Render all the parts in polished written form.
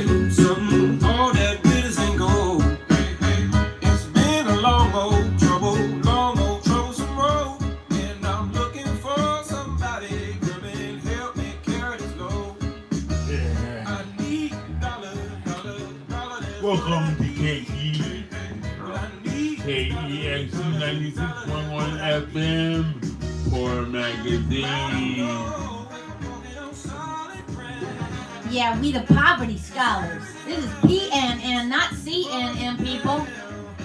you something. All that glitters ain't gold. It's been a long old troublesome road. And I'm looking for somebody come and help me carry this load. Yeah. I need dollar. Welcome to KEXU 96.1 FM for magazine. Yeah, we the poverty scholars. This is PNN, not CNN, people.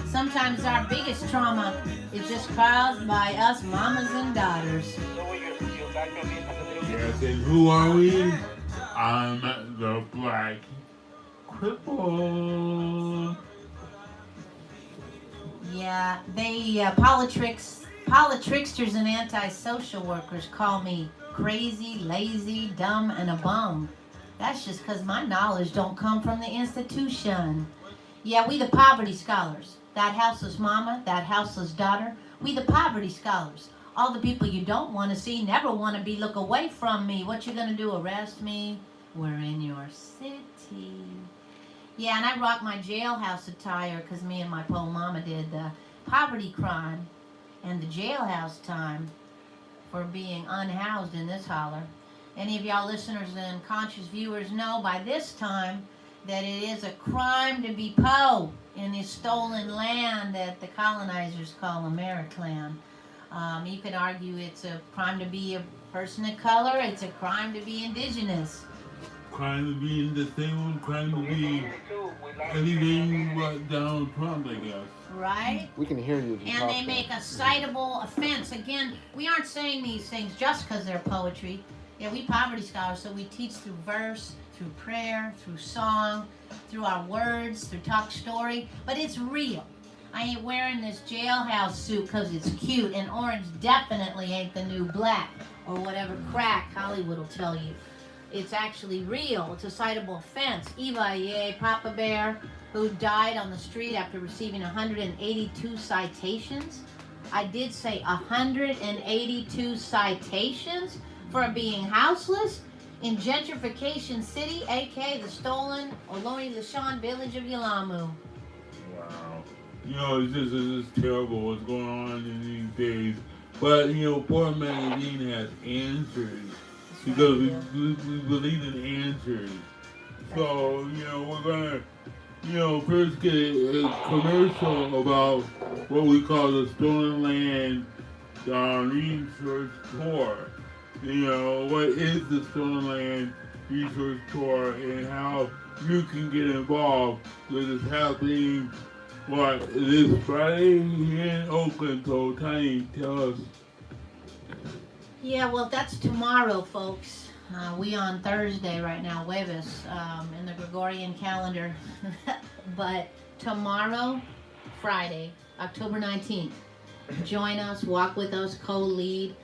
Sometimes our biggest trauma is just caused by us mamas and daughters. Yes, and who are we? I'm the Black Cripple. Yeah, they politricksters and antisocial workers call me crazy, lazy, dumb, and a bum. That's just because my knowledge don't come from the institution. Yeah, we the poverty scholars. That houseless mama, that houseless daughter. We the poverty scholars. All the people you don't want to see, never want to be, look away from me. What you gonna do, arrest me? We're in your city. Yeah, and I rock my jailhouse attire because me and my poor mama did the poverty crime and the jailhouse time for being unhoused in this holler. Any of y'all listeners and conscious viewers know by this time that it is a crime to be po in this stolen land that the colonizers call Americland. You could argue it's a crime to be a person of color, it's a crime to be indigenous. Crime to be disabled, crime to be anything but Donald Trump, I guess. Right? We can hear you. And they make a citable offense. Again, we aren't saying these things just because they're poetry. Yeah, we poverty scholars, so we teach through verse, through prayer, through song, through our words, through talk story. But it's real. I ain't wearing this jailhouse suit because it's cute, and orange definitely ain't the new black, or whatever crack Hollywood will tell you. It's actually real. It's a citable offense. Eva Ye, Papa Bear, who died on the street after receiving 182 citations. I did say 182 citations for being houseless in Gentrification City, aka the stolen Olori Lashon village of Yalamu. Wow. You know, it's just terrible what's going on in these days. But, you know, Poor Magazine has answers. Because we believe in answers. So, you know, we're going to, you know, first get a commercial about what we call the Stolen Land Research Tour. You know, what is the Stolen Land Research Tour and how you can get involved with this happening, this Friday here in Oakland. So, Tiny, tell us. Yeah, well, that's tomorrow, folks. We on Thursday right now, Jueves, in the Gregorian calendar. But tomorrow, Friday, October 19th, join us, walk with us, co-lead,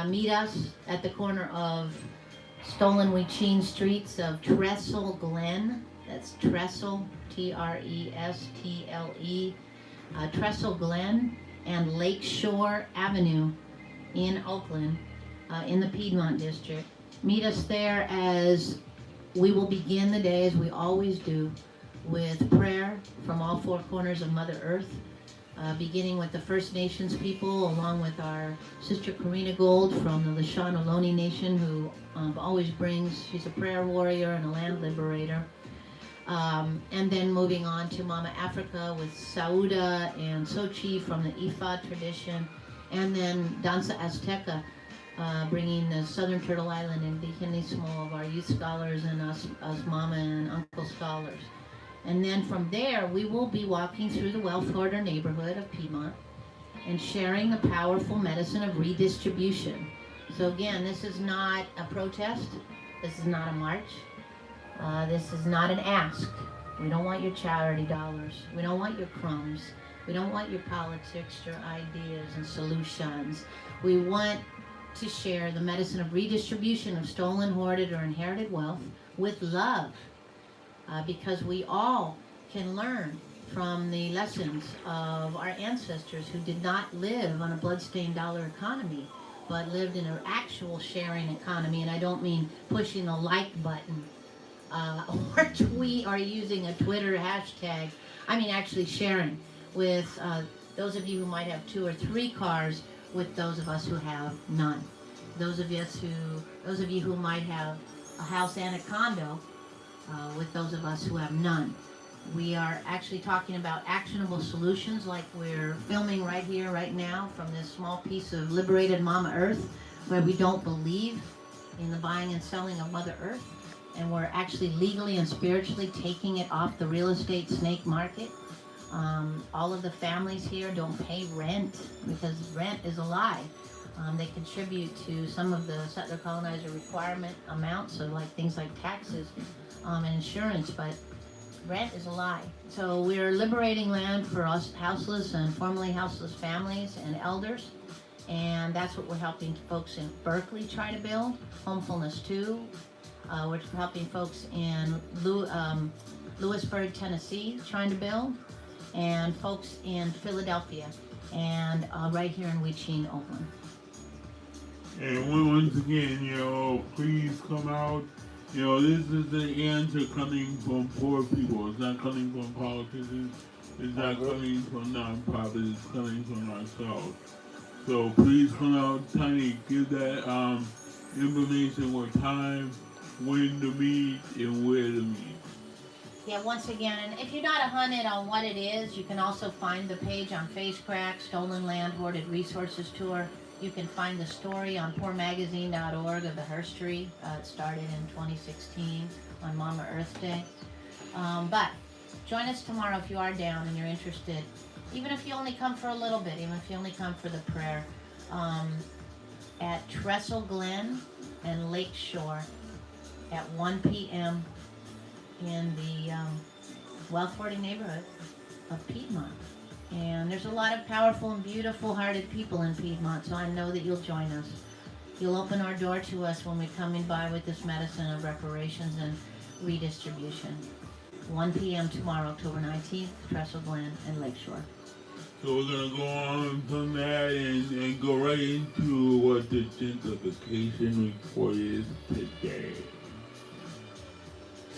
meet us at the corner of Stolen Weechene Streets of Trestle Glen. That's Trestle, Trestle, Trestle Glen, and Lakeshore Avenue in Oakland, in the Piedmont District. Meet us there as we will begin the day, as we always do, with prayer from all four corners of Mother Earth, beginning with the First Nations people, along with our sister Karina Gold from the Lashon Ohlone Nation, who always brings, she's a prayer warrior and a land liberator. And then moving on to Mama Africa with Sauda and Sochi from the Ifa tradition. And then Danza Azteca, bringing the Southern Turtle Island Indigenismo of our youth scholars and us mama and uncle scholars. And then from there, we will be walking through the well-ordered neighborhood of Piedmont and sharing the powerful medicine of redistribution. So again, this is not a protest. This is not a march. This is not an ask. We don't want your charity dollars. We don't want your crumbs. We don't want your politics, your ideas and solutions. We want to share the medicine of redistribution of stolen, hoarded, or inherited wealth with love. Because we all can learn from the lessons of our ancestors who did not live on a bloodstained dollar economy, but lived in an actual sharing economy. And I don't mean pushing the like button or tweet or using a Twitter hashtag. I mean, actually sharing with those of you who might have 2 or 3 cars, with those of us who have none. Those of you who might have a house and a condo, with those of us who have none. We are actually talking about actionable solutions, like we're filming right here, right now, from this small piece of liberated Mama Earth, where we don't believe in the buying and selling of Mother Earth, and we're actually legally and spiritually taking it off the real estate snake market. All of the families here don't pay rent, because rent is a lie. They contribute to some of the settler colonizer requirement amounts of like things like taxes and insurance, but rent is a lie. So we're liberating land for us houseless and formerly houseless families and elders, and that's what we're helping folks in Berkeley try to build. Homefulness 2. We're helping folks in Lewisburg, Tennessee, trying to build, and folks in Philadelphia, and right here in Weechene, Oakland. And once again, please come out. This is the answer coming from poor people. It's not coming from politicians. It's not coming from nonprofits. It's coming from ourselves. So please come out, Tiny. Give that information, what time, when to meet, and where to meet. Yeah, once again, and if you're not a hunted on what it is, you can also find the page on FaceCrack, Stolen Land Hoarded Resources Tour. You can find the story on poormagazine.org of the herstory. It started in 2016 on Mama Earth Day. But join us tomorrow if you are down and you're interested. Even if you only come for a little bit, even if you only come for the prayer, at Trestle Glen and Lakeshore at 1 p.m. in the wealth hoarding neighborhood of Piedmont. And there's a lot of powerful and beautiful hearted people in Piedmont, so I know that you'll join us. You'll open our door to us when we come in by with this medicine of reparations and redistribution. 1 p.m. tomorrow, October 19th, Trestle Glen and Lakeshore. So we're going to go on from that and go right into what the gentrification report is today.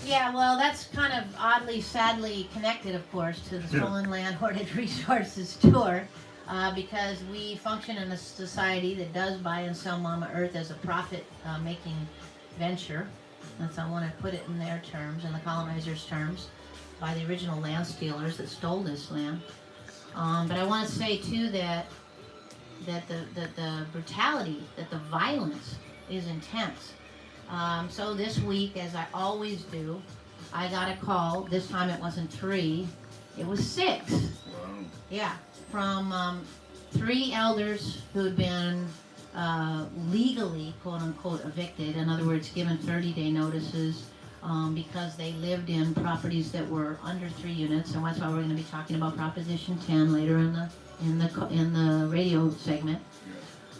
Yeah, well, that's kind of oddly, sadly connected, of course, to the Stolen Land Hoarded Resources Tour, because we function in a society that does buy and sell Mama Earth as a profit-making venture. That's, I want to put it in their terms, in the colonizers' terms, by the original land stealers that stole this land. But I want to say, too, that the brutality, that the violence is intense. So this week, as I always do, I got a call. This time it wasn't 3, it was 6. Wow. Yeah, from 3 elders who had been legally, quote unquote, evicted. In other words, given 30-day notices because they lived in properties that were under 3 units. And that's why we're going to be talking about Proposition 10 later in the radio segment.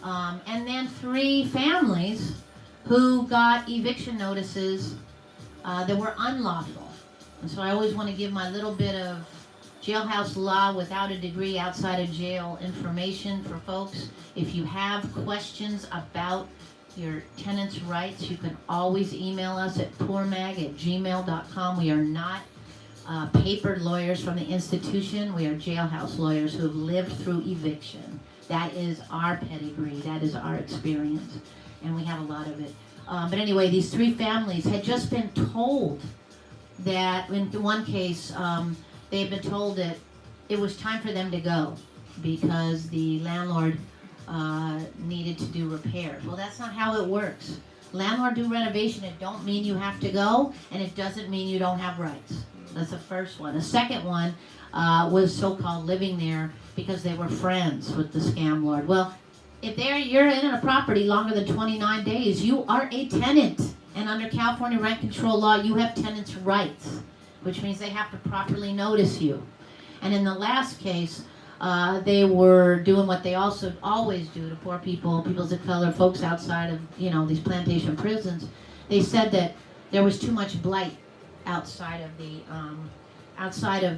And then 3 families who got eviction notices that were unlawful. And so I always want to give my little bit of jailhouse law without a degree outside of jail information for folks. If you have questions about your tenants' rights, you can always email us at poormag@gmail.com. We are not papered lawyers from the institution. We are jailhouse lawyers who have lived through eviction. That is our pedigree. That is our experience. And we have a lot of it. But anyway, these 3 families had just been told that, in one case, they had been told that it was time for them to go because the landlord needed to do repairs. Well, that's not how it works. Landlord do renovation, it don't mean you have to go, and it doesn't mean you don't have rights. That's the first one. The second one was so-called living there because they were friends with the scam lord. Well, if you're in a property longer than 29 days, you are a tenant. And under California rent control law, you have tenants' rights, which means they have to properly notice you. And in the last case, they were doing what they also always do to poor people, peoples of color, folks outside of, these plantation prisons. They said that there was too much blight outside of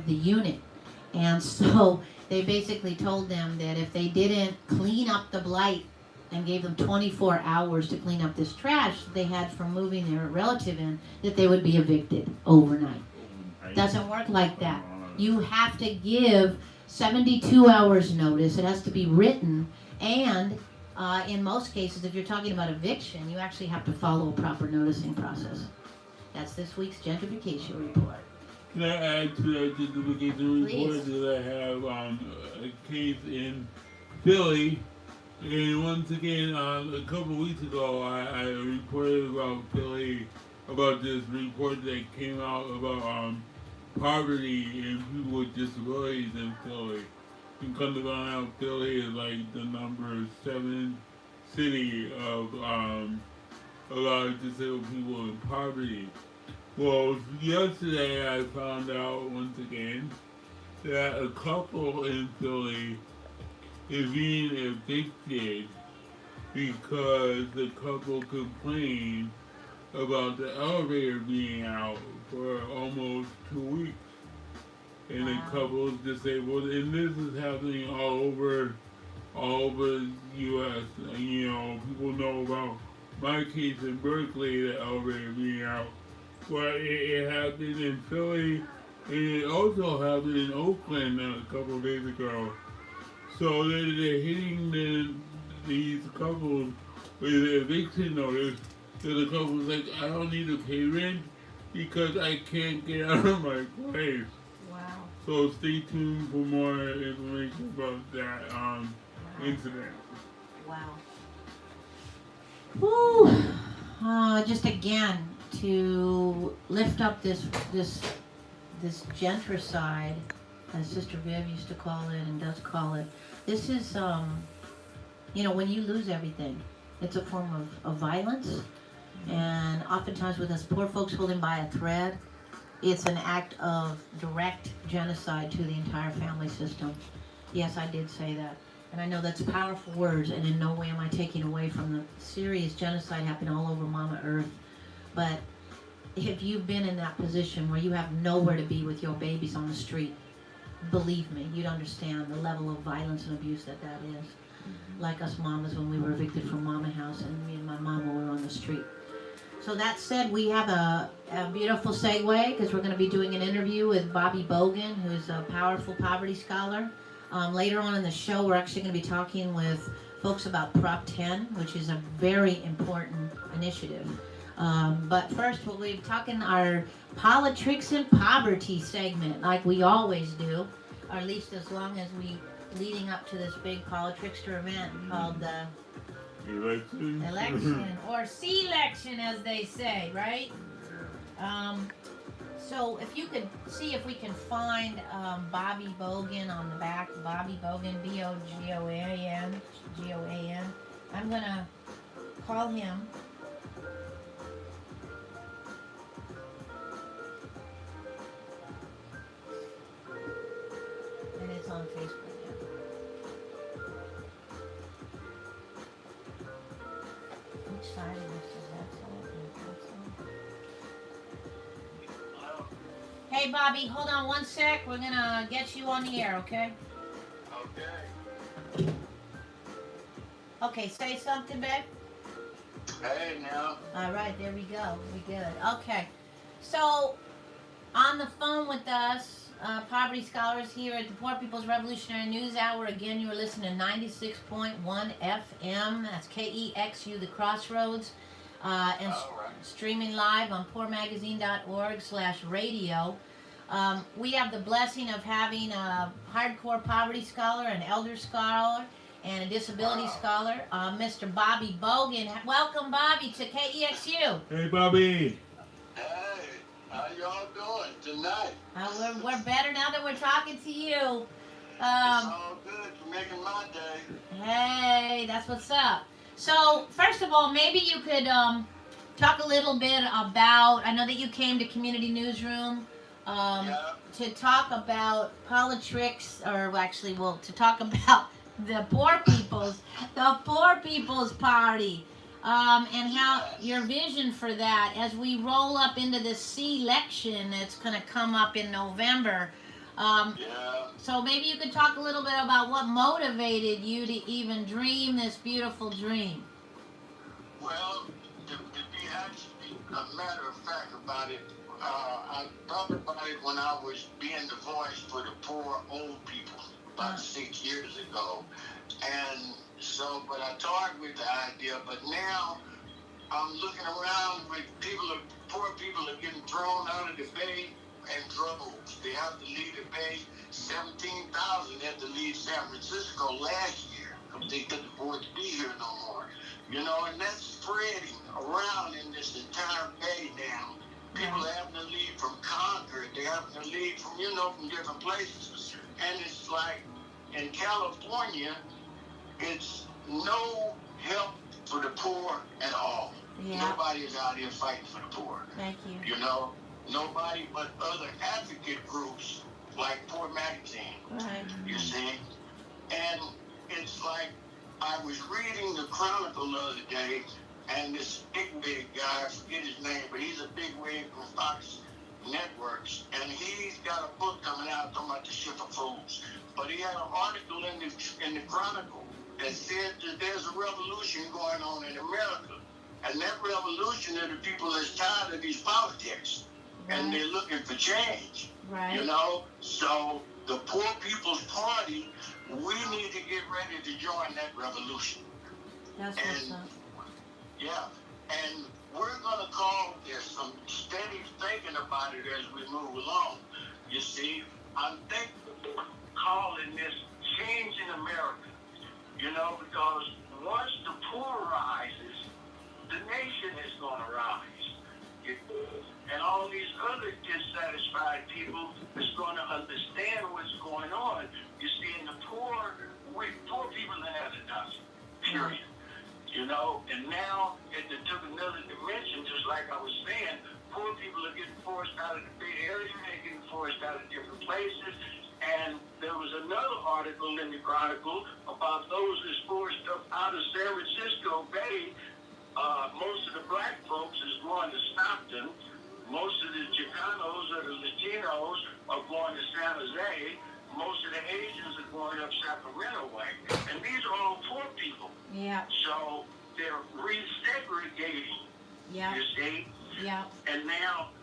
the unit. And so they basically told them that if they didn't clean up the blight and gave them 24 hours to clean up this trash that they had from moving their relative in, that they would be evicted overnight. Doesn't work like that. You have to give 72 hours notice. It has to be written, and in most cases, if you're talking about eviction, you actually have to follow a proper noticing process. That's this week's gentrification report. Can I add to that gentrification report Please. that I have a case in Philly? And once again, a couple of weeks ago, I reported about Philly, about this report that came out about poverty and people with disabilities in Philly. And come to find out, Philly is like the number 7 city of a lot of disabled people in poverty. Well, yesterday I found out once again that a couple in Philly is being evicted because the couple complained about the elevator being out for almost 2 weeks. And the couple is disabled, and this is happening all over the U.S. You know, people know about my case in Berkeley, the elevator being out. But it happened in Philly, and it also happened in Oakland a couple of days ago. So they're hitting these couples with an eviction notice. So the couple's like, I don't need to pay rent because I can't get out of my place. Wow. So stay tuned for more information about that incident. Wow. Woo. Just again to lift up this gentricide, as Sister Viv used to call it and does call it. This is, when you lose everything, it's a form of violence. And oftentimes with us poor folks holding by a thread, it's an act of direct genocide to the entire family system. Yes, I did say that. And I know that's powerful words, and in no way am I taking away from the serious genocide happening all over Mama Earth. But if you've been in that position where you have nowhere to be with your babies on the street, believe me, you'd understand the level of violence and abuse that is. Like us mamas when we were evicted from Mama House, and me and my mama were on the street. So that said, we have a beautiful segue, because we're going to be doing an interview with Bobby Bogan, who's a powerful poverty scholar. Later on in the show, we're actually going to be talking with folks about Prop 10, which is a very important initiative. But first, we'll be talking our Politics and Poverty segment, like we always do, or at least as long as we leading up to this big Politrickster event called the election, or C-lection, as they say, right? So if you could see if we can find Bobby Bogan on the back, Bobby Bogan, B-O-G-O-A-N, G-O-A-N. I'm going to call him. And it's on Facebook. Which side of this is that side? Hey Bobby, hold on one sec. We're gonna get you on the air, okay? Okay. Okay, say something, babe. Hey, now. All right, there we go. We good. Okay, so on the phone with us, poverty scholars here at the Poor People's Revolutionary News Hour. Again, you are listening to 96.1 FM. That's KEXU, the Crossroads, and streaming live on poormagazine.org/radio. We have the blessing of having a hardcore poverty scholar, an elder scholar, and a disability scholar, Mr. Bobby Bogan. Welcome, Bobby, to KEXU. Hey, Bobby. Hey, how y'all doing tonight? We're better now that we're talking to you. It's all good. You're making my day. Hey, that's what's up. So, first of all, maybe you could talk a little bit about, I know that you came to Community Newsroom to talk about politics, or actually, well, to talk about the Poor People's Party, and how your vision for that as we roll up into this C-lection that's going to come up in November. Yeah. So maybe you could talk a little bit about what motivated you to even dream this beautiful dream. Well, to be actually a matter of fact about it, I thought about it when I was being the voice for the poor old people about 6 years ago. And so, but I toyed with the idea, but now I'm looking around with poor people are getting thrown out of the bay in droves. They have to leave the bay. 17,000 had to leave San Francisco last year because they couldn't afford to be here no more. You know, and that's spreading around in this entire bay now. People are having to leave from Concord. They're having to leave from, from different places. And it's like in California, it's no help for the poor at all. Yeah. Nobody is out here fighting for the poor. Thank you. You know, nobody but other advocate groups like Poor Magazine. Right. You see? And it's like I was reading the Chronicle the other day, and this bigwig guy, I forget his name, but he's a bigwig from Fox Networks, and he's got a book coming out talking about the ship of fools. But he had an article in the Chronicle that said that there's a revolution going on in America. And that revolution are the people that's tired of these politics. Right. And they're looking for change. Right. You know? So the Poor People's Party, we need to get ready to join that revolution. That's what's up. Yeah. And we're going to call this some steady thinking about it as we move along. You see, I'm calling this change in America. You know, because once the poor rises, the nation is going to rise. And all these other dissatisfied people is going to understand what's going on. You see, in the poor people that have enough, period. You know, and now it took another dimension, just like I was saying. Poor people are getting forced out of the Bay Area, they're getting forced out of different places. And there was another article in the Chronicle about those that's forced up out of San Francisco Bay. Most of the black folks is going to Stockton. Most of the Chicanos or the Latinos are going to San Jose. Most of the Asians are going up Sacramento way. And these are all poor people. Yeah. So they're resegregating. Yeah. You see? Yeah. And now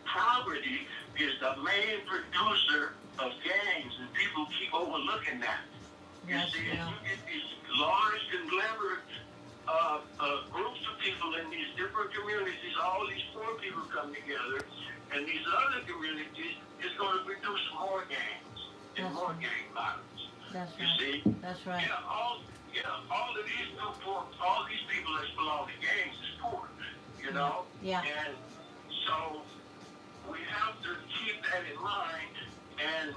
poverty is the main producer of gangs, and people keep overlooking that. You see, and you get these large conglomerate groups of people in these different communities, all these poor people come together, and these other communities is going to produce more gangs and more gang violence. That's you right. see? That's right. All of these poor, all these people that belong to gangs is poor, you know? Yeah. And so we have to keep that in mind. And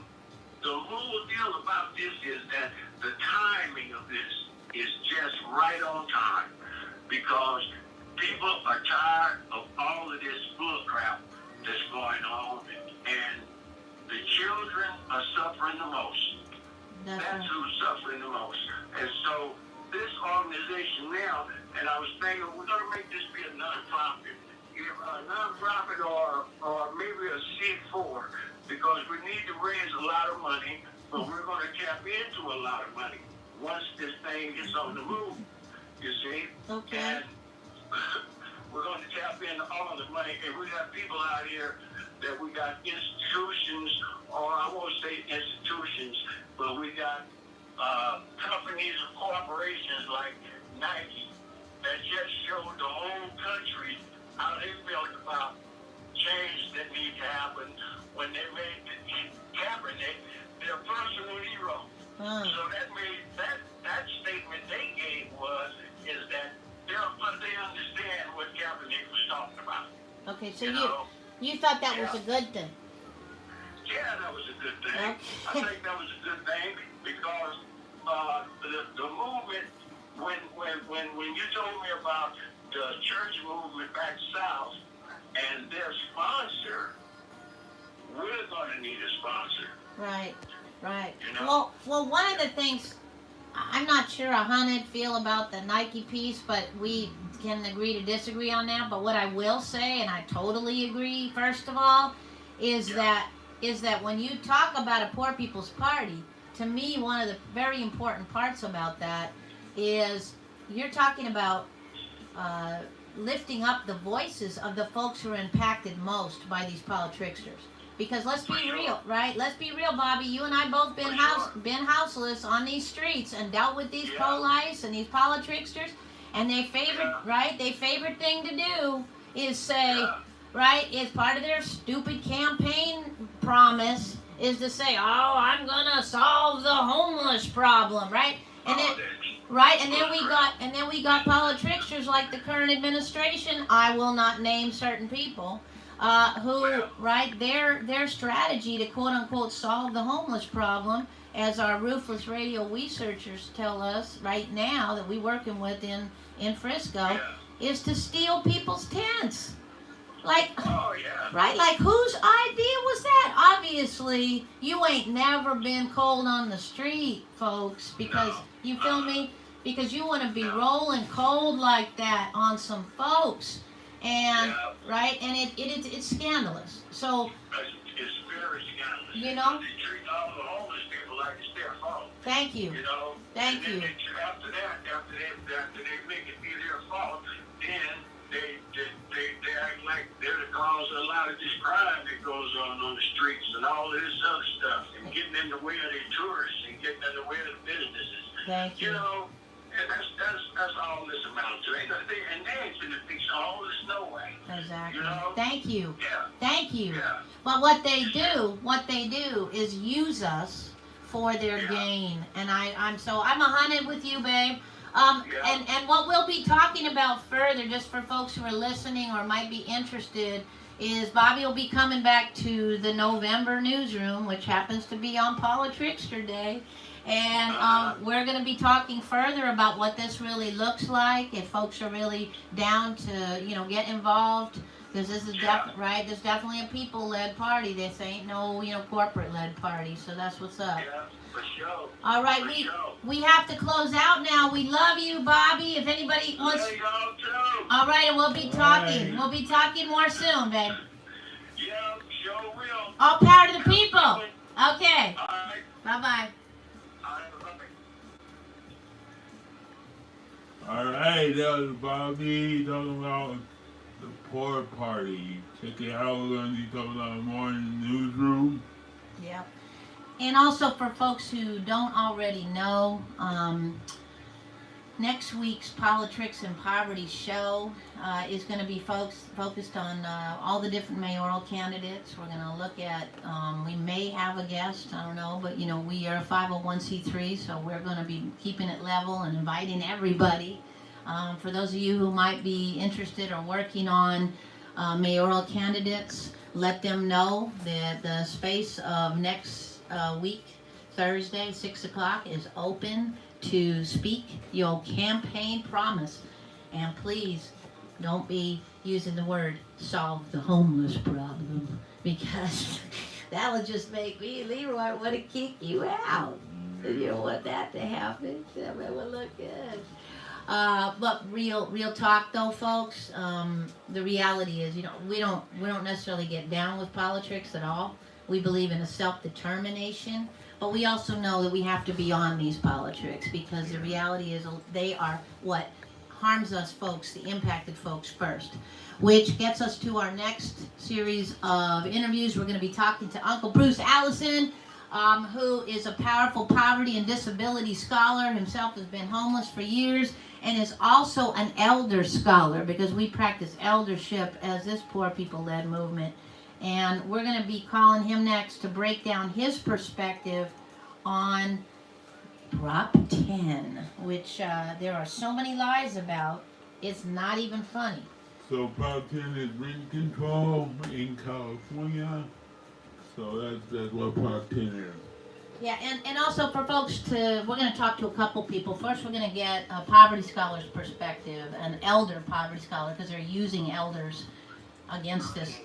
the whole deal about this is that the timing of this is just right on time, because people are tired of all of this bull crap that's going on, and the children are suffering the most. That's right. who's suffering the most. And so this organization now, and I was thinking we're going to make this be a nonprofit. A nonprofit or maybe a C4, because we need to raise a lot of money, but we're going to tap into a lot of money once this thing gets on the move, you see? Okay. And we're going to tap into all the money, and we got people out here that we got institutions, or I won't say institutions, but we got companies and corporations like Nike that just showed the whole country how they felt about change that needs to happen when they made Kaepernick their personal hero. So that statement they gave is that they understand what Kaepernick was talking about. Okay, so you thought that was a good thing. Yeah, that was a good thing. Okay. I think that was a good thing because the movement, when you told me about the church movement back south and their sponsor, we're going to need a sponsor. Right. You know? Well, one of the things, I'm not sure how Hunted feel about the Nike piece, but we can agree to disagree on that. But what I will say, and I totally agree, first of all, is that is that when you talk about a poor people's party, to me, one of the very important parts about that is you're talking about lifting up the voices of the folks who are impacted most by these politricksters. Because let's be real, right? Let's be real, Bobby. You and I both been houseless on these streets and dealt with these police and these politricksters. And their favorite, right? Their favorite thing to do is say, right? It's part of their stupid campaign promise is to say, "Oh, I'm gonna solve the homeless problem," right? And then, right? And then we got politricksters like the current administration. I will not name certain people. Who, right, their strategy to quote unquote solve the homeless problem, as our ruthless radio researchers tell us right now that we're working with in Frisco, is to steal people's tents. Like, right, like whose idea was that? Obviously, you ain't never been cold on the street, folks, because, you feel me? Because you want to be rolling cold like that on some folks. And right, and it's scandalous. So it's very scandalous. You know, they treat all the homeless people like it's their fault. Thank you. You know, thank you. After they make it be their fault, then they act like they're the cause of a lot of this crime that goes on the streets and all of this other stuff, and getting in the way of their tourists and getting in the way of the businesses. Thank you. You know. And that's all this amounts to. And they ain't gonna fix all this no way. Exactly. You know? Thank you. Yeah. Thank you. Yeah. But what they do is use us for their gain. And I'm 100 with you, babe. And what we'll be talking about further, just for folks who are listening or might be interested, is Bobby will be coming back to the November newsroom, which happens to be on Politrickster Day. And we're going to be talking further about what this really looks like, if folks are really down to, get involved. Because this is right. There's definitely a people-led party. This ain't no, corporate-led party. So that's what's up. Yeah, for sure. All right, we have to close out now. We love you, Bobby. If anybody wants. There you go, too. All right, and we'll be talking. Right. We'll be talking more soon, babe. Yeah, sure will. All power to the people. Okay. All right. Bye-bye. All right, that was Bobby talking about the poor party. Check it out. We're going to be talking about more in the newsroom. Yep. And also for folks who don't already know, next week's Politics and Poverty show is going to be focused on all the different mayoral candidates. We're going to look at, we may have a guest, I don't know, but we are a 501c3, so we're going to be keeping it level and inviting everybody. For those of you who might be interested or working on mayoral candidates, let them know that the space of next week, Thursday, 6 o'clock, is open to speak your campaign promise. And please don't be using the word solve the homeless problem, because that will just make me, Leroy, want to kick you out. You don't want that to happen. That will look good. But real talk though, folks. The reality is, we don't necessarily get down with politics at all. We believe in a self-determination, but we also know that we have to be on these politics, because the reality is they are what harms us folks, the impacted folks first. Which gets us to our next series of interviews. We're going to be talking to Uncle Bruce Allison, who is a powerful poverty and disability scholar. Himself has been homeless for years and is also an elder scholar, because we practice eldership as this poor people-led movement. And we're going to be calling him next to break down his perspective on Prop 10, which there are so many lies about, it's not even funny. So Prop 10 is rent control in California. So that's what Prop 10 is. Yeah, and also for folks we're going to talk to a couple people. First, we're going to get a poverty scholar's perspective, an elder poverty scholar, because they're using elders against this.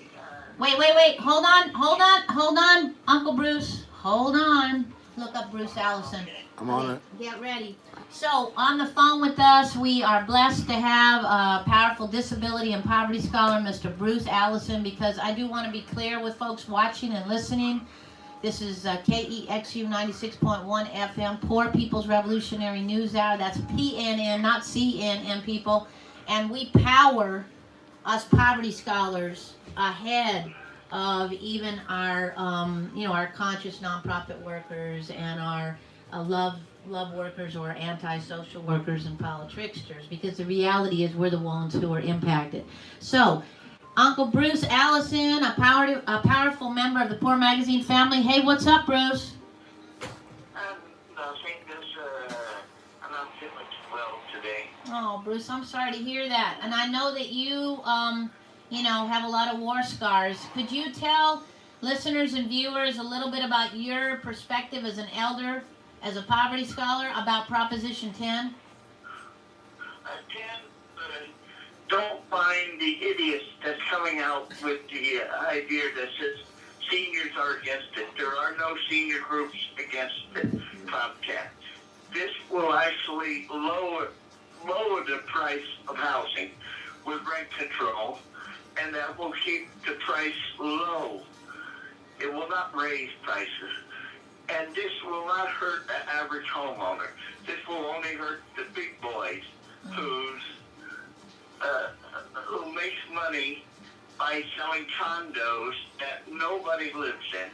Wait, hold on, Uncle Bruce, hold on. look up Bruce Allison. I'm on it. Get ready. So, on the phone with us, we are blessed to have a powerful disability and poverty scholar, Mr. Bruce Allison, because I do want to be clear with folks watching and listening. This is KEXU 96.1 FM, Poor People's Revolutionary News Hour. That's PNN, not CNN, people. And we power us poverty scholars ahead of even our, our conscious nonprofit workers and our love workers or anti-social workers and politricksters, because the reality is we're the ones who are impacted. So, Uncle Bruce Allison, a powerful member of the Poor Magazine family. Hey, what's up, Bruce? Nothing. I'm not feeling well today. Oh, Bruce, I'm sorry to hear that. And I know that you, have a lot of war scars. Could you tell listeners and viewers a little bit about your perspective as an elder, as a poverty scholar, about Proposition 10? 10, don't find the idiots that's coming out with the idea that says seniors are against it. There are no senior groups against it, Prop 10. This will actually lower the price of housing with rent control, and that will keep the price low. It will not raise prices. And this will not hurt the average homeowner. This will only hurt the big boys who makes money by selling condos that nobody lives in.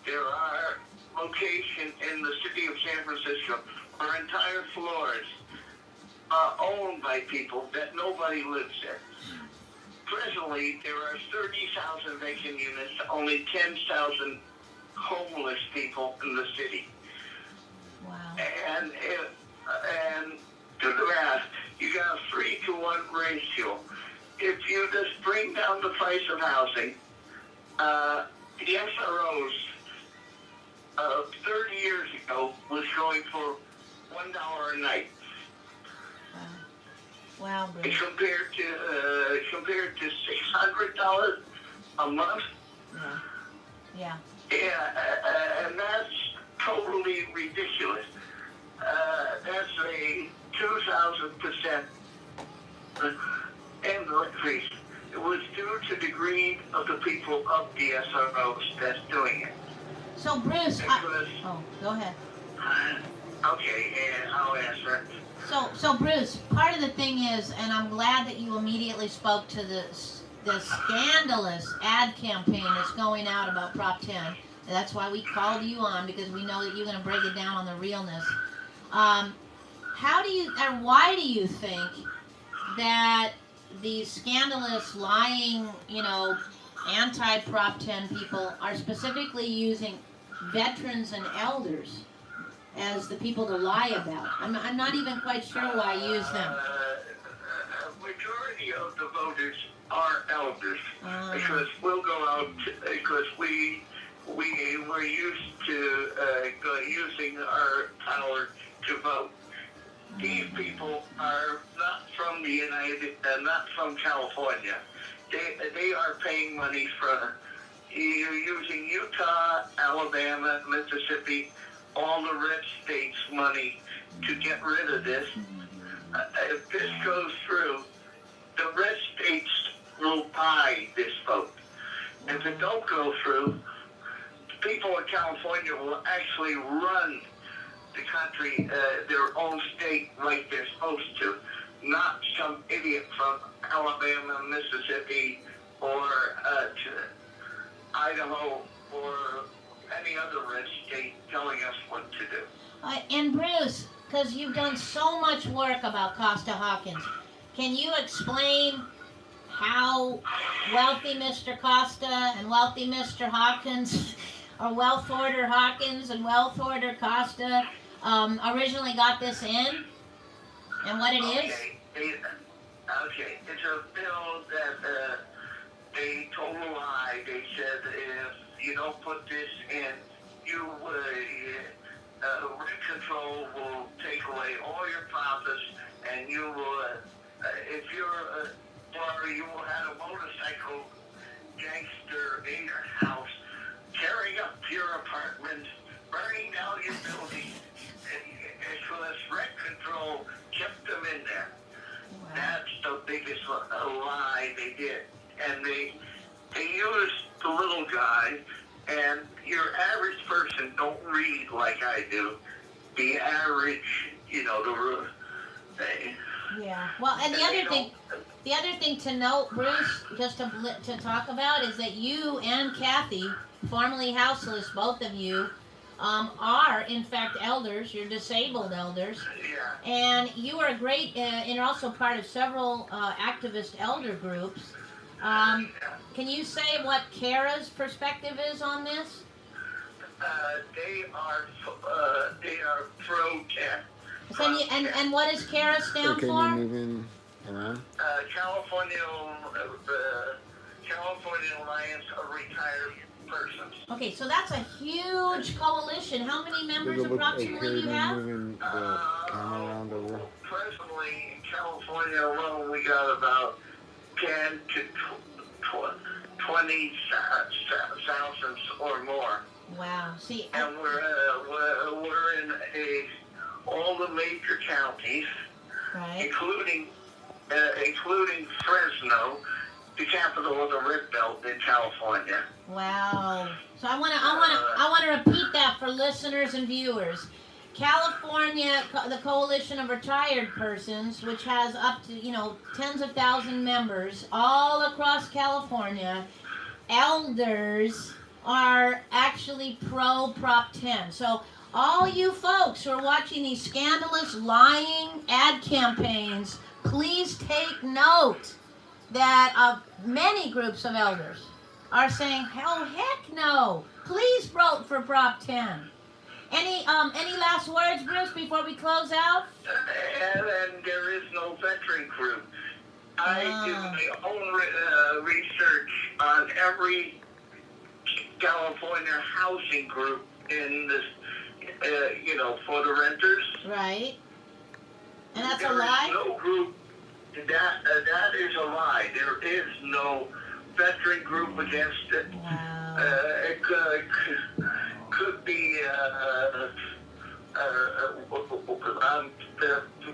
There are locations in the city of San Francisco where entire floors are owned by people that nobody lives in. Presently, there are 30,000 vacant units, only 10,000 homeless people in the city. Wow. And to the math, you got a 3-to-1 ratio. If you just bring down the price of housing, the SROs 30 years ago was going for $1 a night. Wow, Bruce. Compared to $600 a month. Yeah. Yeah, and that's totally ridiculous. That's a 2,000% increase. It was due to the greed of the people of the SROs that's doing it. So, Bruce, go ahead. Okay, and I'll answer. So Bruce, part of the thing is, and I'm glad that you immediately spoke to the scandalous ad campaign that's going out about Prop 10. And that's why we called you on, because we know that you're going to break it down on the realness. How do you, or why do you think that these scandalous, lying, anti-Prop 10 people are specifically using veterans and elders as the people to lie about? I'm not even quite sure why I use them. Majority of the voters are elders, because we'll go out, because we were used to using our power to vote. These people are not from the not from California. They are paying money from using Utah, Alabama, Mississippi, all the red states' money to get rid of this. If this goes through, the red states will buy this vote. If it don't go through, people in California will actually run the country, their own state, like they're supposed to, not some idiot from Alabama, Mississippi, or Idaho, or any other red state telling us what to do. And Bruce, because you've done so much work about Costa-Hawkins, can you explain how wealthy Mr. Costa and wealthy Mr. Hawkins, or wealth hoarder Hawkins and wealth hoarder Costa, originally got this in, and what it is? Okay, it's a bill that they told a lie. They said if you don't put this in, you rent control will take away all your profits, and you will, if you're or you will have a motorcycle gangster in your house, tearing up your apartment, burning down your building. they did. And they used the little guy, and your average person don't read like I do. The average, they, Yeah. Well, and the other thing to note, Bruce, just to talk about, is that you and Kathy, formerly houseless, both of you, are in fact elders. You're disabled elders, yeah. and you are great, and you're also part of several activist elder groups. Can you say what Kara's perspective is on this? They are pro-tech. And what does Kara stand Okay, for? moving around. California Alliance of Retired Persons. Okay, so that's a huge coalition. How many members approximately do you have? Moving the camera around over. Presently, in California alone, we got about 10 to 20,000 or more. Wow. See, And we're in all the major counties, right. including Fresno, the capital of the Red Belt in California. Wow. So I want to repeat that for listeners and viewers. California, the Coalition of Retired Persons, which has up to, tens of thousands members all across California, elders are actually pro Prop 10. So all you folks who are watching these scandalous, lying ad campaigns, please take note that many groups of elders are saying, "Hell, heck no! Please vote for Prop 10." Any last words, Bruce, before we close out? And there is no veteran group. I do my own research on every California housing group in this, for the renters. Right. And that's There a lie? is no group. That is a lie. There is no veteran group against it. Wow. It could be. I'm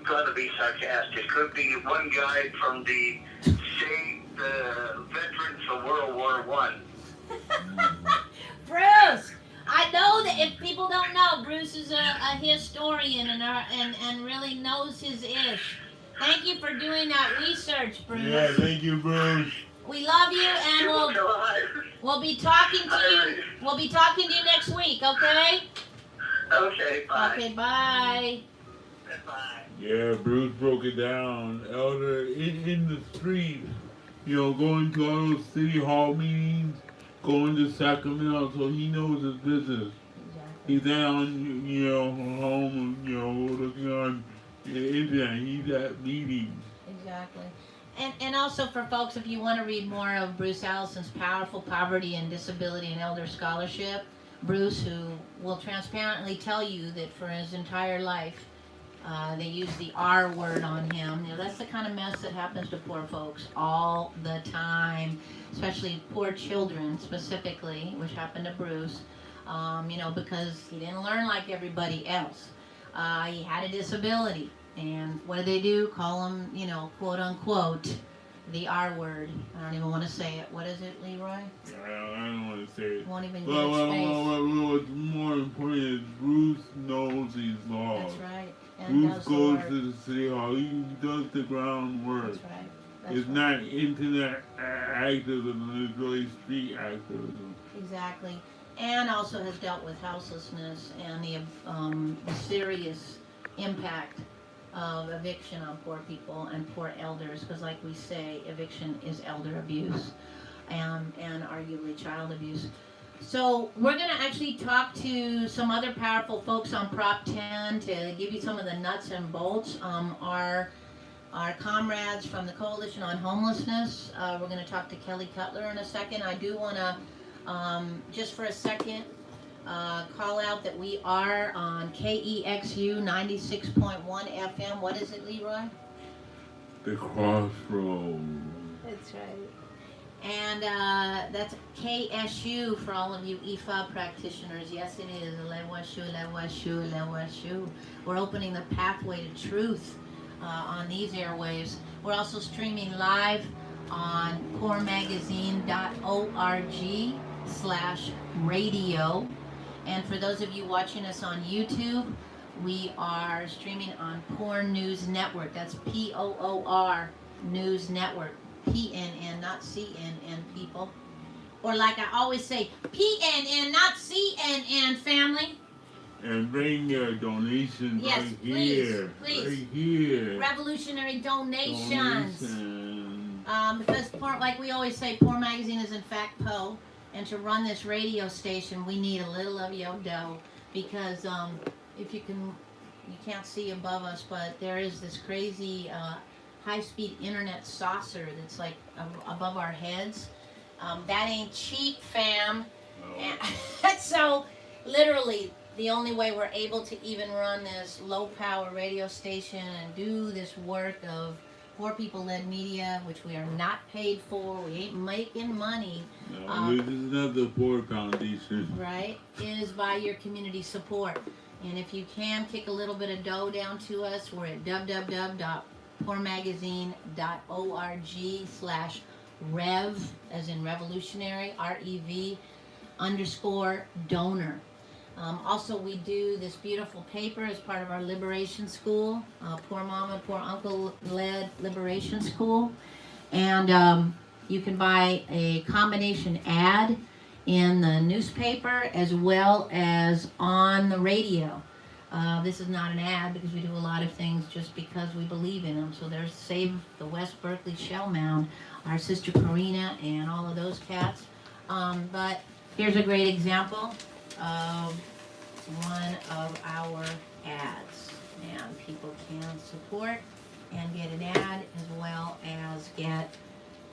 going to be sarcastic. Could be one guy from the saved veterans of World War One. Bruce, I know that if people don't know, Bruce is a historian and really knows his ish. Thank you for doing that research, Bruce. Yeah, thank you, Bruce. We love you, and we'll be talking to you. We'll be talking to you next week, okay? Okay, bye. Okay, bye. Bye. Yeah, Bruce broke it down. Elder in the street, going to all those city hall meetings, going to Sacramento, so he knows his business. Exactly. He's down, home, looking on the internet. He's at meetings. Exactly. And also for folks, if you want to read more of Bruce Allison's powerful poverty and disability and elder scholarship, Bruce, who will transparently tell you that for his entire life, they use the R word on him. That's the kind of mess that happens to poor folks all the time, especially poor children specifically, which happened to Bruce, because he didn't learn like everybody else. He had a disability. And what do? Call him, quote unquote, the R word. I don't even want to say it. What is it, Leroy? I don't want to say it. Won't even get Well, space. what's more important is Bruce knows these laws. That's right. And Bruce does the goes work. to the city hall. He does the groundwork. That's right. That's It's right. not internet activism. It's really street activism. Exactly. And also has dealt with houselessness and the serious impact of eviction on poor people and poor elders, because like we say, eviction is elder abuse and arguably child abuse. So we're going to actually talk to some other powerful folks on Prop 10 to give you some of the nuts and bolts. Our comrades from the Coalition on Homelessness, we're going to talk to Kelly Cutler in a second. I do want to, just for a second, call out that we are on KEXU 96.1 FM. What is it, Leroy? The crossroads. That's right. And that's KSU for all of you IFA practitioners. Yes, it is. Lewashu. We're opening the pathway to truth on these airwaves. We're also streaming live on poormagazine.org/radio. And for those of you watching us on YouTube, we are streaming on Poor News Network. That's POOR News Network. PNN, not CNN, people. Or like I always say, PNN, not CNN, family. And bring your donations Yes, right please, here. please. Right here. Revolutionary donations. Donations. Because, like we always say, Poor Magazine is in fact Poe. And to run this radio station, we need a little of your dough. Because if you can't see above us, but there is this crazy high-speed internet saucer that's like above our heads. That ain't cheap, fam. Oh. So, literally, the only way we're able to even run this low-power radio station and do this work of poor people-led media, which we are not paid for, we ain't making money. No, this is not the poor foundation. Right, is by your community support. And if you can kick a little bit of dough down to us, we're at www.poormagazine.org/rev, as in revolutionary, REV_donor. Also, we do this beautiful paper as part of our Liberation School, Poor Mama, Poor Uncle-led Liberation School. And you can buy a combination ad in the newspaper as well as on the radio. This is not an ad because we do a lot of things just because we believe in them. So there's Save the West Berkeley Shell Mound, our sister Karina and all of those cats. But here's a great example of one of our ads. And people can support and get an ad as well as get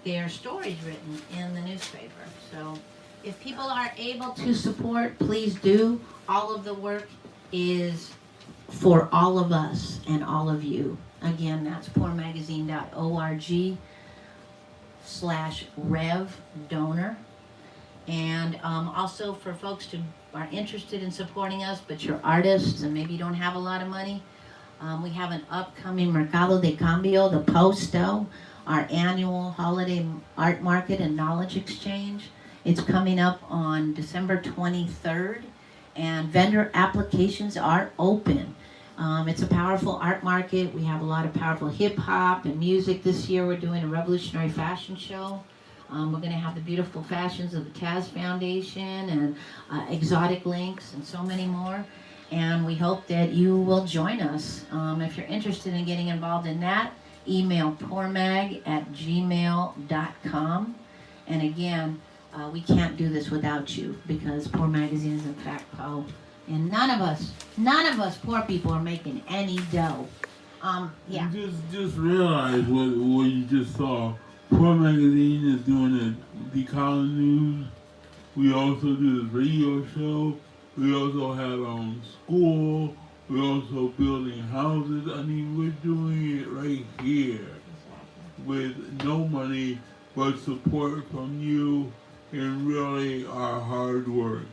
their stories written in the newspaper. So if people are able to support, please do. All of the work is for all of us and all of you. Again, that's poormagazine.org/rev donor. And also for folks who are interested in supporting us, but you're artists and maybe you don't have a lot of money, we have an upcoming Mercado de Cambio, the Posto, our annual holiday art market and knowledge exchange. It's coming up on December 23rd, and vendor applications are open. It's a powerful art market. We have a lot of powerful hip-hop and music this year. We're doing a revolutionary fashion show. We're going to have the beautiful fashions of the Taz Foundation and exotic links and so many more. And we hope that you will join us. If you're interested in getting involved in that, email poormag@gmail.com. And again, we can't do this without you because Poor Magazine is in fact Poe. And none of us poor people are making any dough. Yeah. Just realize what you just saw. Poor Magazine is doing the column news. We also do this radio show. We also have our own school. We're also building houses. I mean, we're doing it right here with no money but support from you and really our hard work.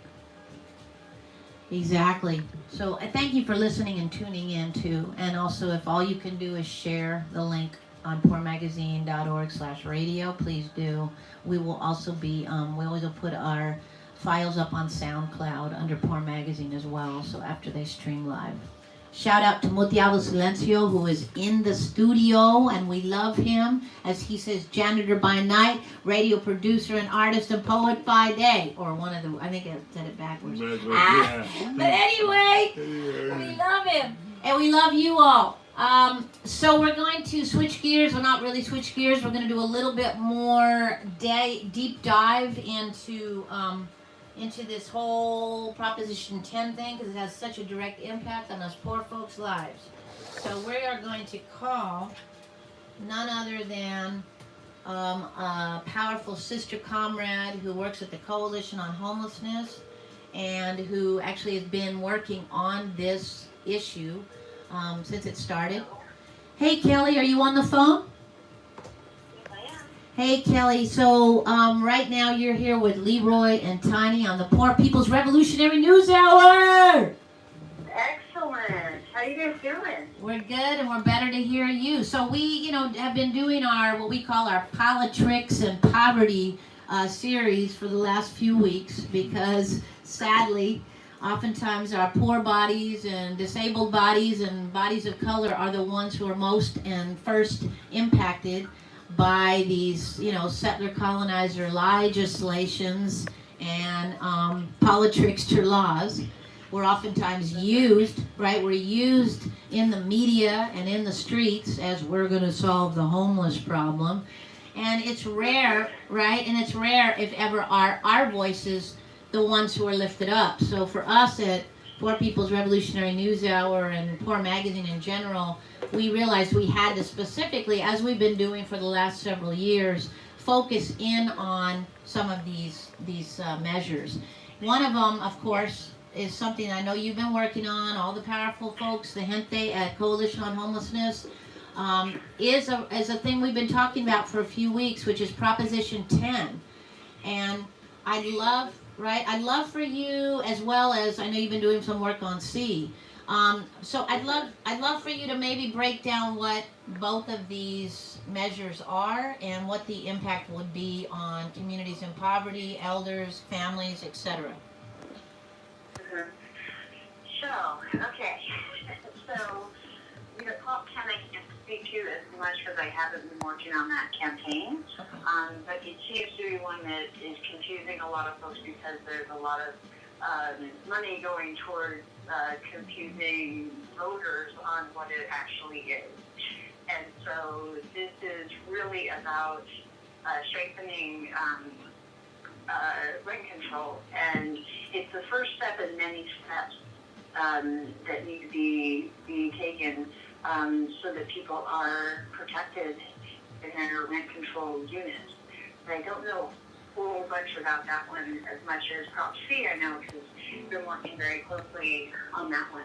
Exactly. So I thank you for listening and tuning in too. And also, if all you can do is share the link on poormagazine.org/radio, please do. We will also be, we always will put our files up on SoundCloud under Poor Magazine as well, so after they stream live. Shout out to Mutiavo Silencio, who is in the studio, and we love him. As he says, janitor by night, radio producer and artist and poet by day. Or one of the, I think I said it backwards. But anyway, we love him. And we love you all. So we're going to switch gears. Well, not really switch gears. We're going to do a little bit more deep dive into this whole Proposition 10 thing, because it has such a direct impact on us poor folks' lives. So we are going to call none other than a powerful sister comrade who works at the Coalition on Homelessness and who actually has been working on this issue since it started. Hey, Kelly, are you on the phone? Hey, Kelly, so right now you're here with Leroy and Tiny on the Poor People's Revolutionary News Hour! Excellent. How you guys doing? We're good, and we're better to hear you. So we, have been doing our what we call our politics and poverty series for the last few weeks because sadly, oftentimes our poor bodies and disabled bodies and bodies of color are the ones who are most and first impacted by these, settler colonizer legislations and politrickster laws. We're oftentimes used, right? We're used in the media and in the streets as we're going to solve the homeless problem. And it's rare, right? And it's rare if ever are our voices the ones who are lifted up. So for us at Poor People's Revolutionary News Hour and Poor Magazine in general, we realized we had to specifically, as we've been doing for the last several years, focus in on some of these measures. One of them, of course, is something I know you've been working on, all the powerful folks, the gente at Coalition on Homelessness, is a thing we've been talking about for a few weeks, which is Proposition 10. And I'd love for you, as well as I know you've been doing some work on C. So I'd love for you to maybe break down what both of these measures are and what the impact would be on communities in poverty, elders, families, etc. Okay. So, Prop 10 I can't speak to as much because I haven't been working on that campaign. But it seems to be one that is confusing a lot of folks because there's a lot of money going towards confusing voters on what it actually is. And so this is really about strengthening rent control. And it's the first step in many steps that need to be taken so that people are protected in their rent control units. And I don't know a whole bunch about that one as much as Prop C I know because we've been working very closely on that one.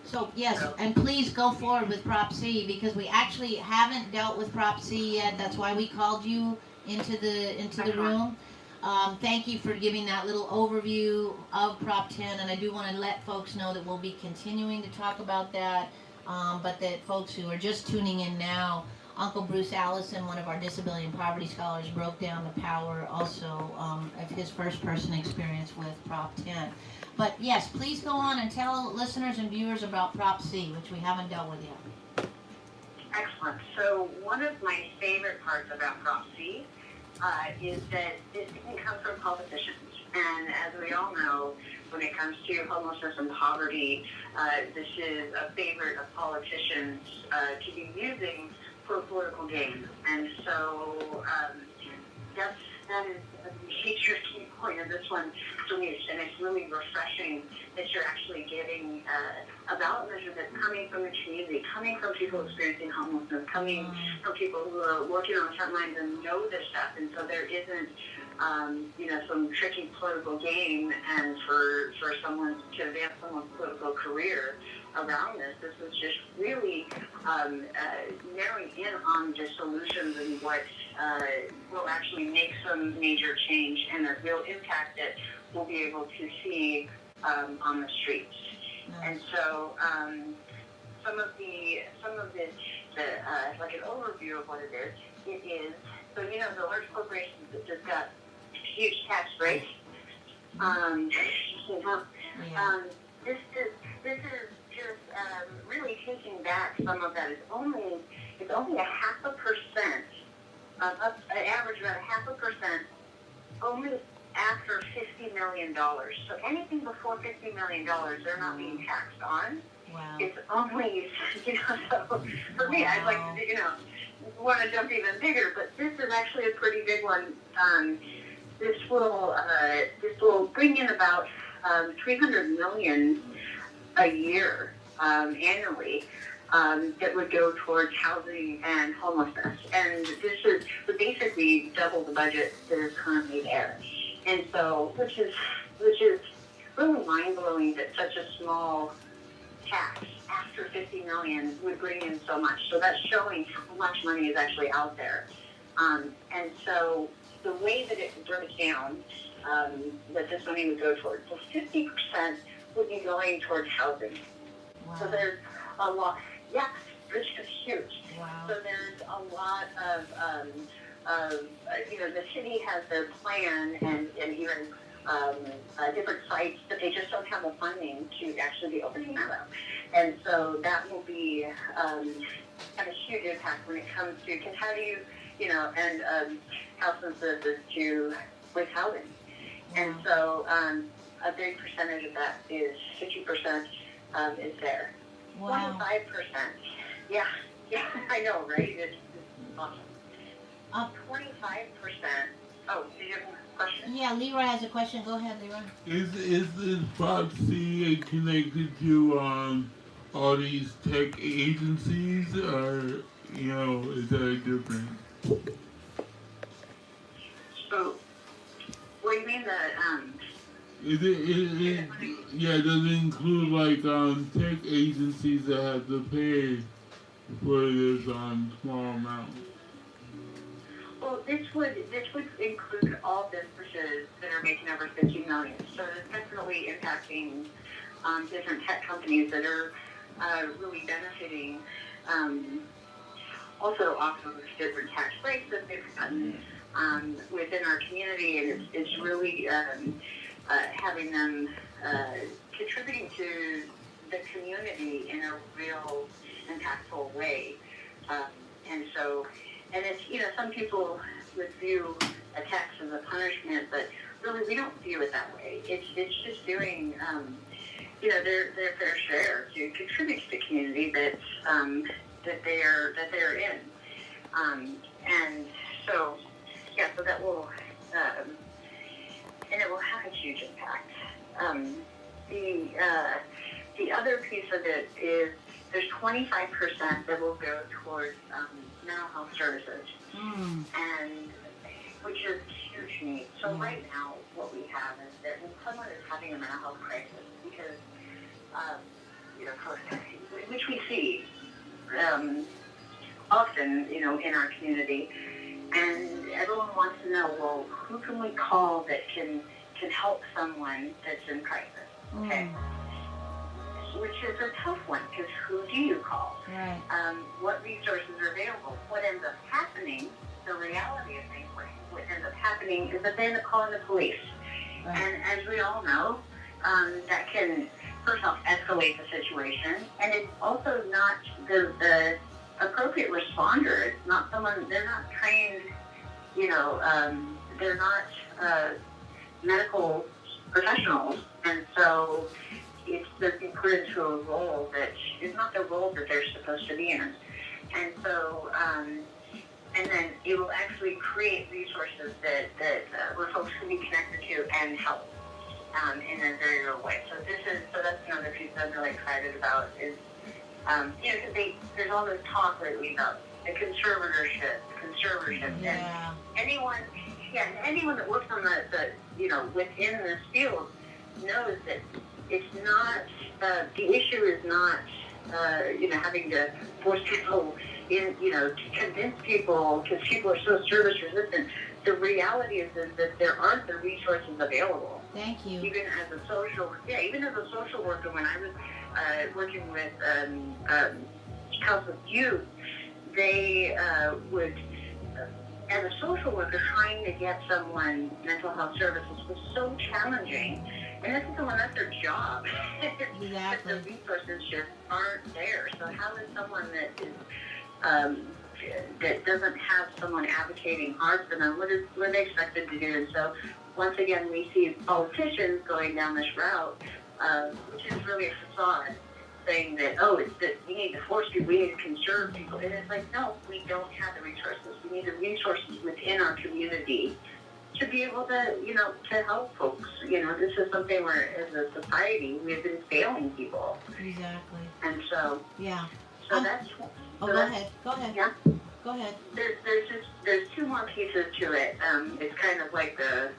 So yes, and please go forward with Prop C because we actually haven't dealt with Prop C yet. That's why we called you into the room. Thank you for giving that little overview of Prop 10, and I do want to let folks know that we'll be continuing to talk about that, but that folks who are just tuning in now, Uncle Bruce Allison, one of our disability and poverty scholars, broke down the power also of his first-person experience with Prop 10. But yes, please go on and tell listeners and viewers about Prop C, which we haven't dealt with yet. Excellent. So one of my favorite parts about Prop C is that it can come from politicians. And as we all know, when it comes to homelessness and poverty, this is a favorite of politicians to be using for political gain. And so that is a major key point of this one for me. And it's really refreshing that you're actually getting a ballot measure that's coming from the community, coming from people experiencing homelessness, coming from people who are working on the front lines and know this stuff. And so there isn't, some tricky political game and for someone to advance someone's political career around this. This is just really narrowing in on the solutions and what will actually make some major change and a real impact that we'll be able to see on the streets. And so some of the like an overview of what it is, so the large corporations that just got huge tax breaks. This is just really taking back some of that. It's only a 0.5%, an average about 0.5%, only after $50 million. So anything before $50 million, they're not being taxed on. Wow. It's only, so for me, I'd like to, want to jump even bigger, but this is actually a pretty big one. This will bring in about $300 million a year annually that would go towards housing and homelessness, and this would basically double the budget that is currently there. And so, which is really mind blowing that such a small tax after $50 million would bring in so much. So that's showing how much money is actually out there. And so the way that it breaks down, that this money would go towards, so 50% would be going towards housing. So there's a lot. Yeah, it's just huge. Wow. So there's a lot of the city has their plan and even different sites, but they just don't have the funding to actually be opening that up. And so that will be have a huge impact when it comes to, because how do you, and how sensitive is to with housing. And so a big percentage of that is 50% is there. Wow. 25%. Yeah, I know, right? It's awesome. 25%. Oh, did you have a question? Yeah, Leroy has a question. Go ahead, Leroy. Is this proxy connected to all these tech agencies, or is that different? So, what do you mean that? Does it include like tech agencies that have to pay for this small amount? Well, this would include all businesses that are making over 50 million. So it's definitely impacting different tech companies that are really benefiting. Also, off of different tax breaks that they've gotten within our community, and it's really having them contributing to the community in a real impactful way. And it's, some people would view a tax as a punishment, but really we don't view it that way. It's just doing, their fair share to contribute to the community that they're in. And so, so that will, and it will have a huge impact. The other piece of it is there's 25% that will go towards mental health services, and which is huge need. So right now, what we have is that when someone is having a mental health crisis, because which we see often, in our community, and everyone wants to know, well, who can we call that can help someone that's in crisis? Okay. Which is a tough one, because who do you call? Right. What resources are available? What ends up happening, the reality of things, what ends up happening is that they end up calling the police. Right. And as we all know, that can, first off, escalate the situation, and it's also not the appropriate responder. It's not someone, they're not trained, they're not medical professionals, and so they're being put into a role that is not the role that they're supposed to be in. And so, and then it will actually create resources that where folks can be connected to and help in a very real way. So that's another piece that I'm really excited about is, because there's all this talk lately about the conservatorship. Yeah. And anyone that works on the within this field knows that it's not, the issue is not, having to force people in, to convince people, because people are so service resistant. The reality is that there aren't the resources available. Thank you. Even as a social worker, when I was working with House of Youth, they would, as a social worker, trying to get someone mental health services was so challenging. And this is someone, that's their job. Exactly. But the resources just aren't there. So how is someone that is that doesn't have someone advocating hard for them, what are they expected to do? And so once again, we see politicians going down this route, which is really a facade, saying that, it's that we need to force people, we need to conserve people. And it's like, no, we don't have the resources. We need the resources within our community to be able to, to help folks. This is something where, as a society, we have been failing people. Exactly. And so, yeah. So that's. Oh, go ahead. Yeah. Go ahead. There's two more pieces to it. It's kind of like the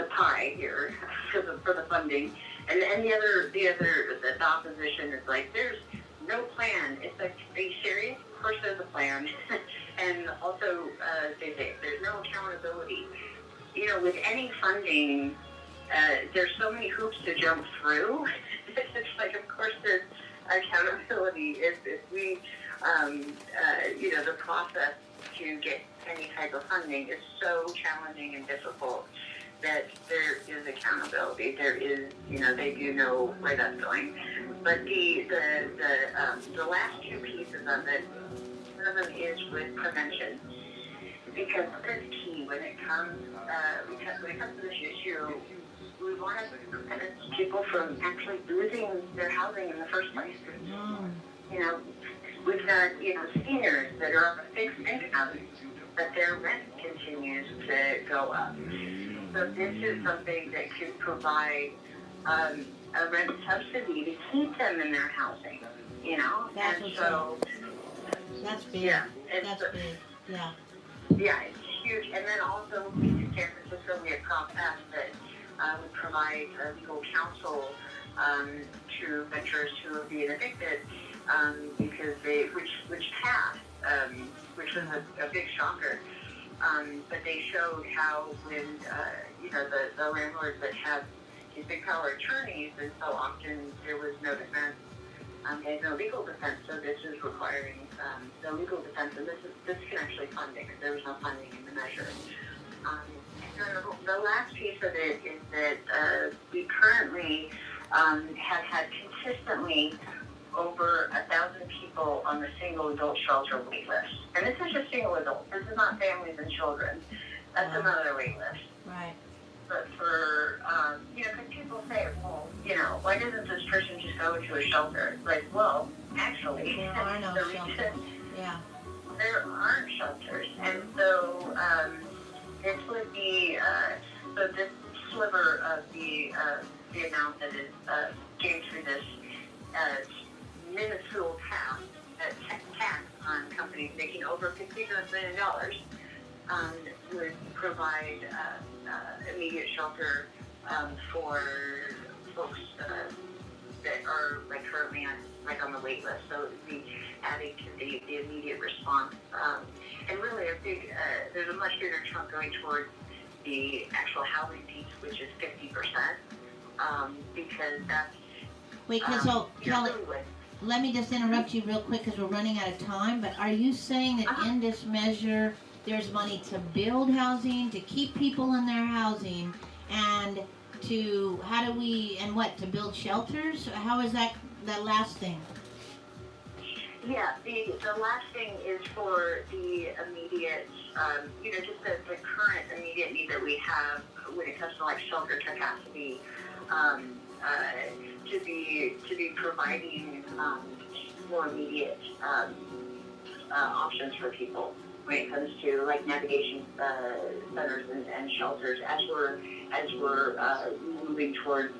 pie here for the funding, and the opposition is like, there's no plan. It's like, are you serious? Of course there's a plan, and also they say there's no accountability. With any funding, there's so many hoops to jump through. It's like, of course, accountability. If we, the process to get any type of funding is so challenging and difficult that there is accountability. There is, they do know where that's going. But the last two pieces of it, one of them is with prevention, because that's key when it comes to this issue. We want to prevent people from actually losing their housing in the first place. We've got, seniors that are on a fixed income, but their rent continues to go up. So this is something that could provide a rent subsidy to keep them in their housing, That's and so That's big. yeah, That's big. Yeah. Yeah, it's huge. And then also in San Francisco, we have Prop F that would provide legal counsel to renters who are being evicted because which passed, which was a big shocker. But they showed how when, the landlords that have these big power attorneys, and so often there was no defense, and no legal defense, so this is requiring no legal defense, and this can actually fund it, because there was no funding in the measure. The last piece of it is that we currently have had consistently over 1,000 people on the single adult shelter wait list. And this is just single adults. This is not families and children. That's another wait list. Right. But for, because people say, well, why doesn't this person just go into a shelter? Like, well, actually, There are no shelters. Yeah. there aren't shelters. And so this would be, so this sliver of the amount that is came through this minuscule tax on companies making over $50 million would provide immediate shelter for folks that are currently on the wait list. So it would be adding to the immediate response. And really, there's a much bigger chunk going towards the actual housing piece, which is 50%, because that's Wait, so Kelly, really what. let me just interrupt you real quick because we're running out of time. But are you saying that in this measure, there's money to build housing, to keep people in their housing, and to to build shelters? How is that last thing? Yeah, the last thing is for the immediate, just the current immediate need that we have when it comes to shelter capacity, to be providing more immediate options for people when it comes to navigation centers and shelters as we're moving towards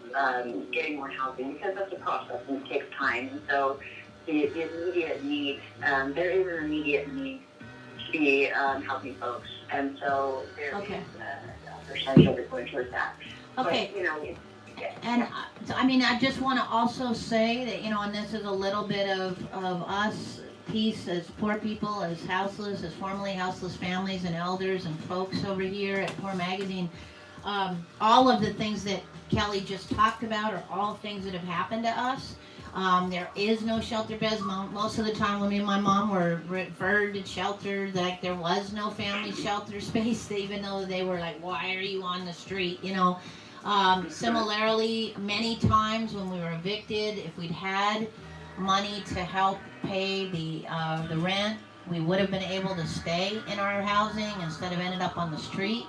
getting more housing, because that's a process and it takes time. And so the immediate need, there is an immediate need to be helping folks, and so there is a percentage of it going towards that. Okay. But, And I just want to also say that, and this is a little bit of us piece as poor people, as houseless, as formerly houseless families and elders and folks over here at Poor Magazine. All of the things that Kelly just talked about are all things that have happened to us. There is no shelter beds. Most of the time when me and my mom were referred to shelter, there was no family shelter space, even though they were why are you on the street, Similarly, many times when we were evicted, if we'd had money to help pay the rent, we would have been able to stay in our housing instead of ended up on the street.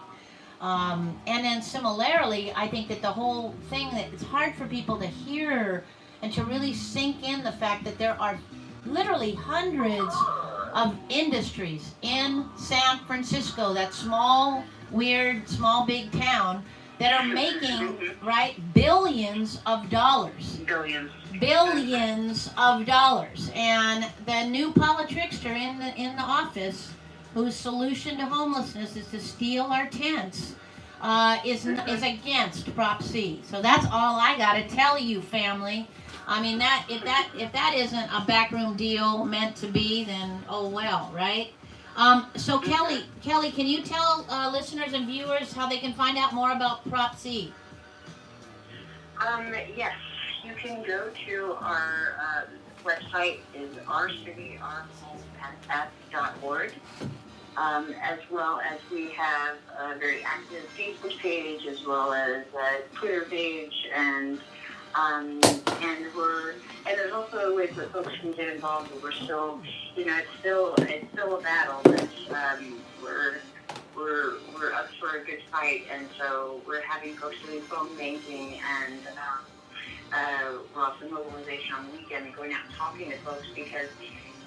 And then similarly, I think that the whole thing that it's hard for people to hear and to really sink in the fact that there are literally hundreds of industries in San Francisco, that small, weird, small, big town, that are making, billions of dollars. Billions of dollars. And the new politrickster in the office, whose solution to homelessness is to steal our tents, is against Prop C. So that's all I got to tell you, family. I mean, if that isn't a backroom deal meant to be, then oh well, right? So Kelly, can you tell listeners and viewers how they can find out more about Prop C? Yes. you can go to our website is ourcityourhome.org. As well as we have a very active Facebook page, as well as a Twitter page, and there's also ways that folks can get involved. But we're still, it's still a battle, but we're up for a good fight, and so we're having folks doing phone banking and we're also mobilization on the weekend and going out and talking to folks because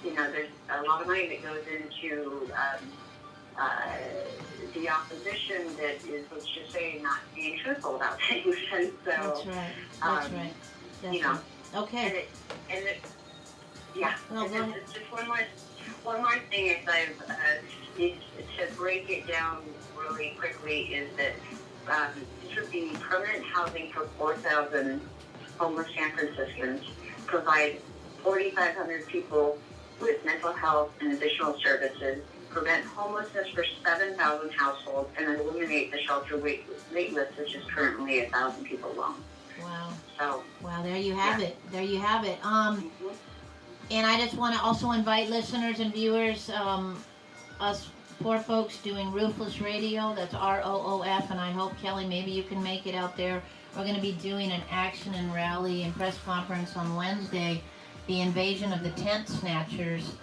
there's a lot of money that goes into the opposition that is, let's just say, not being truthful about things. And so, That's right. That's right. Definitely. Okay. Yeah. Well, and it's just one more thing is to break it down really quickly is that this would be permanent housing for 4,000 homeless San Franciscans, provide 4,500 people with mental health and additional services, prevent homelessness for 7,000 households, and eliminate the shelter wait list, which is currently 1,000 people long. Wow. So. Wow, there you have it. There you have it. And I just want to also invite listeners and viewers, us poor folks doing Roofless Radio, that's ROOF, and I hope, Kelly, maybe you can make it out there. We're going to be doing an action and rally and press conference on Wednesday, the invasion of the tent snatchers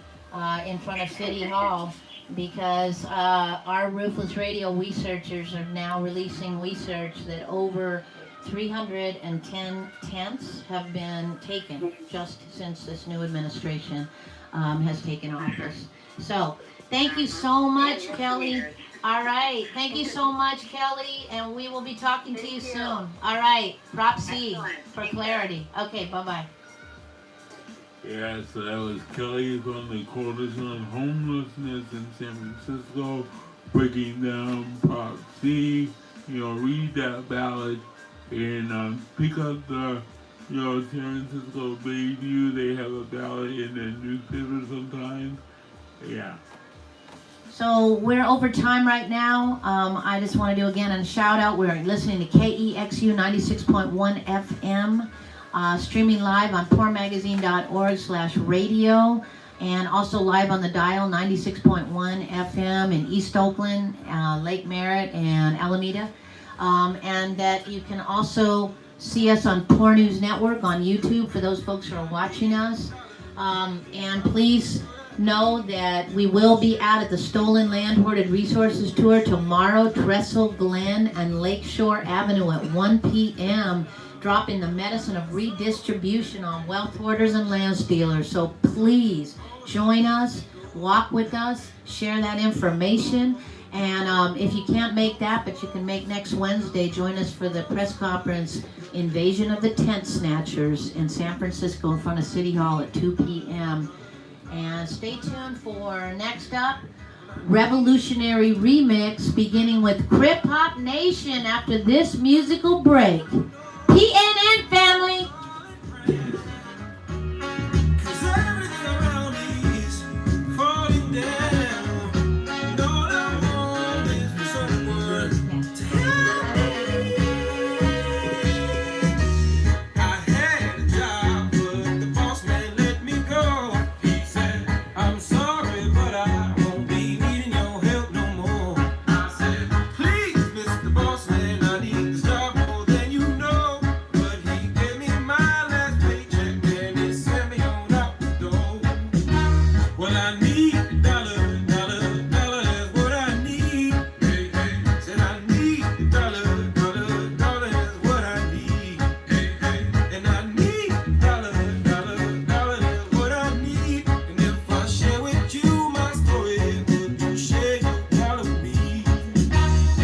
in front of City Hall, because our Roofless Radio researchers are now releasing research that over 310 tents have been taken just since this new administration has taken office. So, thank you so much, Kelly. All right. Thank you so much, Kelly, and we will be talking to you soon. All right. Prop C for clarity. Okay, bye-bye. Yeah, so that was Kelly from the Coalition on Homelessness in San Francisco, breaking down Prop C. Read that ballot and pick up the, San Francisco Bayview. They have a ballot in the newspaper sometimes. Yeah. So we're over time right now. I just want to do again a shout out. We're listening to KEXU 96.1 FM, streaming live on poormagazine.org/radio, and also live on the dial 96.1 FM in East Oakland, Lake Merritt, and Alameda. And that you can also see us on Poor News Network on YouTube for those folks who are watching us. And please know that we will be out at the Stolen Land Hoarded Resources Tour tomorrow, Trestle Glen and Lakeshore Avenue at 1 p.m., dropping the medicine of redistribution on wealth hoarders and land stealers. So please join us, walk with us, share that information. And if you can't make that, but you can make next Wednesday, join us for the press conference, Invasion of the Tent Snatchers in San Francisco in front of City Hall at 2 p.m. And stay tuned for next up, Revolutionary Remix, beginning with Crip Hop Nation after this musical break. PNN